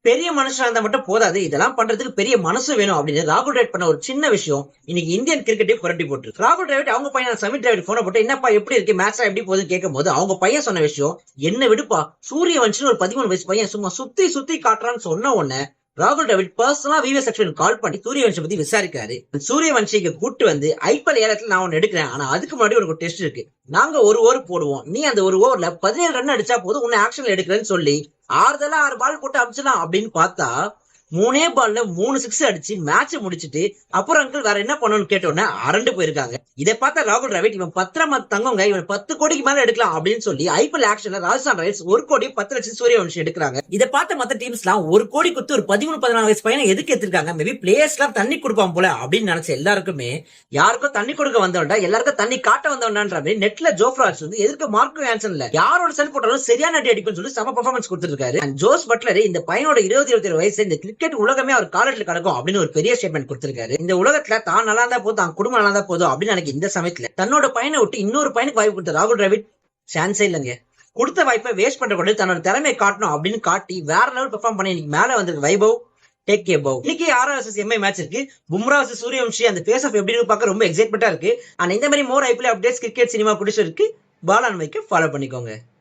பெரிய மனுஷனா இருந்தா மட்டும் போதாது, இதெல்லாம் பண்றதுக்கு பெரிய மனசு வேணும் அப்படின்னு ராகுல் டிராவிட் பண்ண ஒரு சின்ன விஷயம் இன்னைக்கு இந்தியன் கிரிக்கெட்டே புரட்டி போட்டு. ராகுல் டிராவிட் அவங்க பையன் சமீர் டிராவிட் போன போட்டு என்னப்பா எப்படி இருக்கு மேட்ச் எப்படி போகுதுன்னு கேட்கும் போது அவங்க பையன் சொன்ன விஷயம், என்ன விடுப்பா சூரியவன்ஷன் ஒரு 13 வயசு பையன் சும்மா சுத்தி சுத்தி காட்டுறான்னு சொன்ன உடனே ராகுல் டிராவிட் பர்சனலா விவிஎஸ் லட்சுமணன் கால் பண்ணி சூரியவன்ஷை பத்தி விசாரிக்காரு. சூரியவன்ஷிக்கு கூட்டு வந்து ஐபிஎல் ஏலத்துல நான் ஒன்னு எடுக்கிறேன், ஆனா அதுக்கு முன்னாடி ஒரு டெஸ்ட் இருக்கு, நாங்க ஒரு ஓவர் போடுவோம், நீ அந்த ஒரு ஓவர்ல 17 ரன் அடிச்சா போதும் உன்னை ஆக்ஷன்ல எடுக்கிறேன்னு சொல்லி 6 பால் போட்டு அமிச்சலாம் அப்படின்னு பார்த்தா 3 பால்ல 3 சிக்ஸ் அடிச்சு மேட்ச் முடிச்சிட்டு அப்புறம் அங்கிள் வேற என்ன பண்ணணும்னு கேட்டோன்னே அரண்டு போயிருக்காங்க. இதை பார்த்த ராகுல் டிராவிட் இவன் 10 தங்கங்க, இவன் 10 கோடிக்கு மேல எடுக்கலாம் அப்படின்னு சொல்லி ஐபிஎல் ஆக்ஷன்ல ராஜஸ்தான் ராயல்ஸ் 1 கோடி 10 லட்சம் சூரியவன்ஷி எடுக்கிறாங்க. இதை பார்த்த மத்த டீம்ஸ் எல்லாம் 1 கோடி குத்து ஒரு 13-14 வயசு பையனை எதுக்கு எடுத்திருக்காங்க, மேபி பிளேயர்ஸ் எல்லாம் தண்ணி கொடுப்பான் போல அப்படின்னு நினைச்ச எல்லாருக்குமே யாருக்கும் தண்ணி கொடுக்க வந்தவன்டா எல்லாருக்கும் தண்ணி காட்ட வந்தவன்டான்ற நெட்ல ஜோஃப்ராஜ் வந்து எதிர்க்க மார்க் ஆன்சன் இல்ல யாரோட செல் போட்டாலும் சரியான அடி அடிக்கும்னு சொல்லி சம பெர்ஃபார்மன்ஸ் கொடுத்திருக்காரு. ஜோஸ் பட்லர் இந்த பையனோட 20-27 வயசு இந்த கிரிக்கெட் உலகமே அவர் காலேஜ்ல கிடக்கும் அப்படின்னு ஒரு பெரிய ஸ்டேட்மெண்ட் கொடுத்திருக்காரு. இந்த உலகத்துல தான் நல்லா இருந்தா போதும், தான் குடும்பம் நல்லா இருந்தா போதும் அப்படின்னு நினைக்க இந்த சமயத்துல தன்னோட பையனை விட்டு இன்னொரு பையனுக்கு வாய்ப்பு கொடுத்த ராகுல் டிராவிட் சான்ஸே இல்லைங்க. கொடுத்த வாய்ப்பை வேஸ்ட் பண்ற கூட தன்னோட திறமையை காட்டணும் அப்படின்னு காட்டி வேற லெவல் பெர்ஃபார்ம் பண்ணி இன்னைக்கு மேல வந்திருக்கு வைபவ் டேக் கே பவ். இன்னைக்கு RR vs MI மேட்ச் இருக்கு. பும்ரா vs சூரியவன்ஷி அந்த ஃபேஸ் ஆஃப் எப்படி பார்க்க ரொம்ப எக்ஸைட்மெண்டா இருக்கு. அண்ட் இந்த மாதிரி மோர் ஐபிஎல் அப்டேட்ஸ் கிரிக்கெட் சினிமா பிடிச்சிருக்கு பாலான் வைக்க ஃபாலோ பண்ணிக்கோங்க.